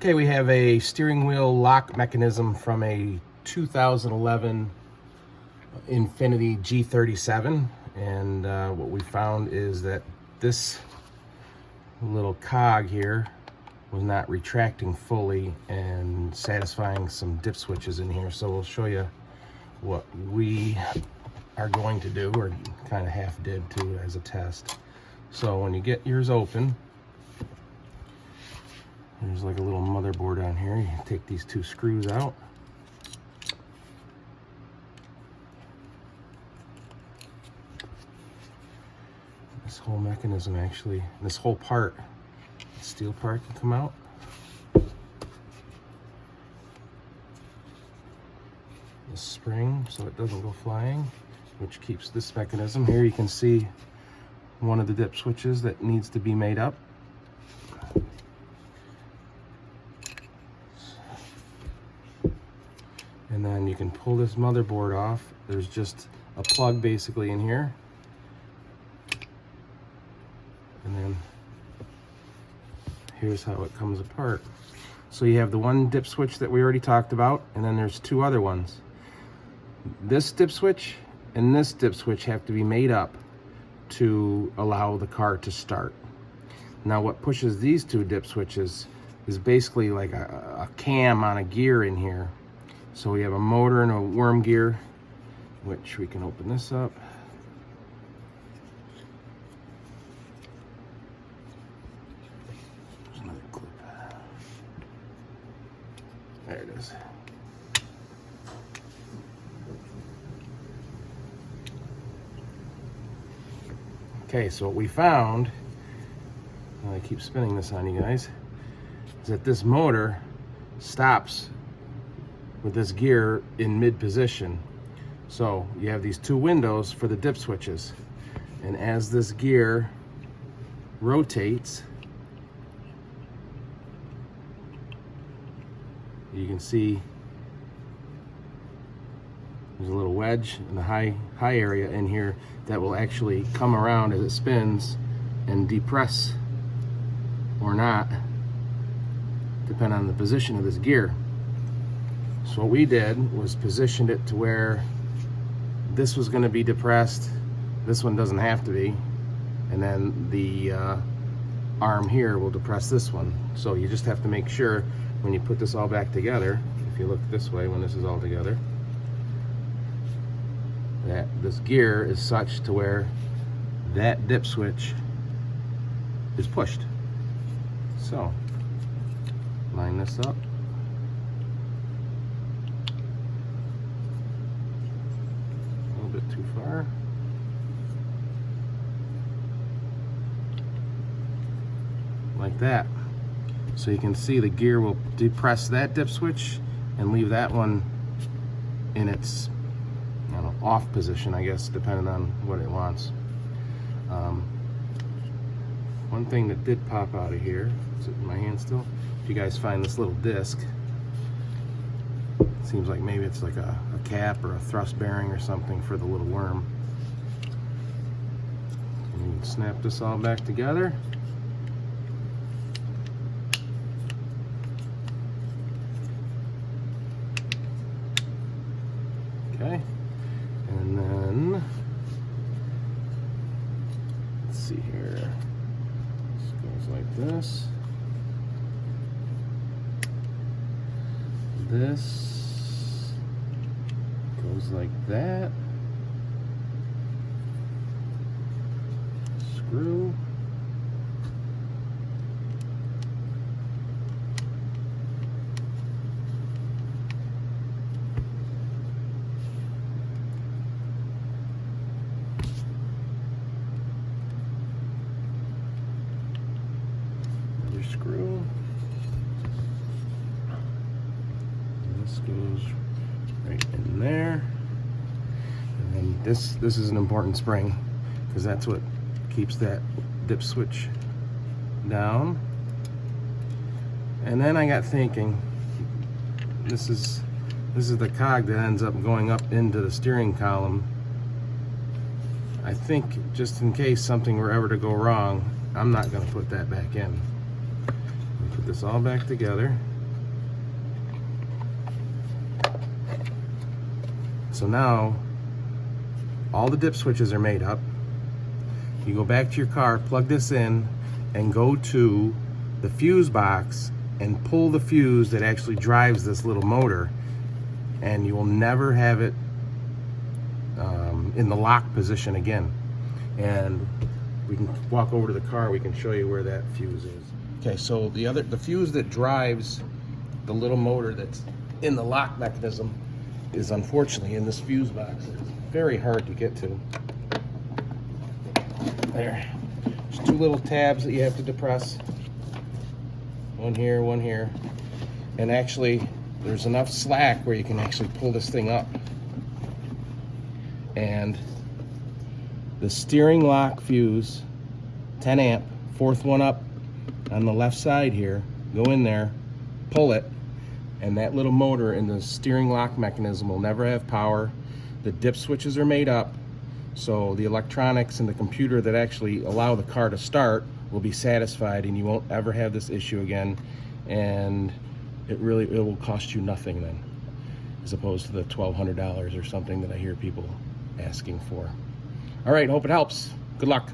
Okay, we have a steering wheel lock mechanism from a 2011 Infiniti G37, and what we found is that this little cog here was not retracting fully and satisfying some dip switches in here. So we'll show you what we are going to do, or kind of half did too as a test. So when you get yours open, there's like a little motherboard on here. You can take these two screws out. This whole mechanism actually, this whole part, the steel part can come out. The spring, so it doesn't go flying, which keeps this mechanism. Here you can see one of the dip switches that needs to be made up. And then you can pull this motherboard off. There's just a plug basically in here. And then here's how it comes apart. So you have the one dip switch that we already talked about, and then there's two other ones. This dip switch and this dip switch have to be made up to allow the car to start. Now what pushes these two dip switches is basically like a cam on a gear in here. So we have a motor and a worm gear, which we can open this up. There's another clip. There it is. Okay, so what we found, and I keep spinning this on you guys, is that this motor stops with this gear in mid position. So you have these two windows for the dip switches, and as this gear rotates, you can see there's a little wedge in the high area in here that will actually come around as it spins and depress or not, depending on the position of this gear. So what we did was positioned it to where this was going to be depressed, this one doesn't have to be, and then the arm here will depress this one. So you just have to make sure when you put this all back together, if you look this way when this is all together, that this gear is such to where that dip switch is pushed. So line this up. Too far. Like that. So you can see the gear will depress that dip switch and leave that one in its, I don't know, off position, I guess, depending on what it wants. One thing that did pop out of here, is it in my hand still? If you guys find this little disc, seems like maybe it's like a cap or a thrust bearing or something for the little worm. And you can snap this all back together. Okay, and then let's see here. This goes like this. This goes like that. Screw. Another screw. And this goes right in there. And then this is an important spring, because that's what keeps that dip switch down. And then I got thinking, this is the cog that ends up going up into the steering column. I think just in case something were ever to go wrong, I'm not going to put that back in. Put this all back together. So now all the dip switches are made up. You go back to your car, plug this in, and go to the fuse box and pull the fuse that actually drives this little motor, and you will never have it in the lock position again. And we can walk over to the car, we can show you where that fuse is. Okay, so the fuse that drives the little motor that's in the lock mechanism is unfortunately in this fuse box. It's very hard to get to. There. There's two little tabs that you have to depress. One here, one here. And actually, there's enough slack where you can actually pull this thing up. And the steering lock fuse, 10 amp, fourth one up on the left side here, go in there, pull it, and that little motor in the steering lock mechanism will never have power. The dip switches are made up, so the electronics and the computer that actually allow the car to start will be satisfied, and you won't ever have this issue again. And it will cost you nothing then, as opposed to the $1,200 or something that I hear people asking for. All right, hope it helps. Good luck.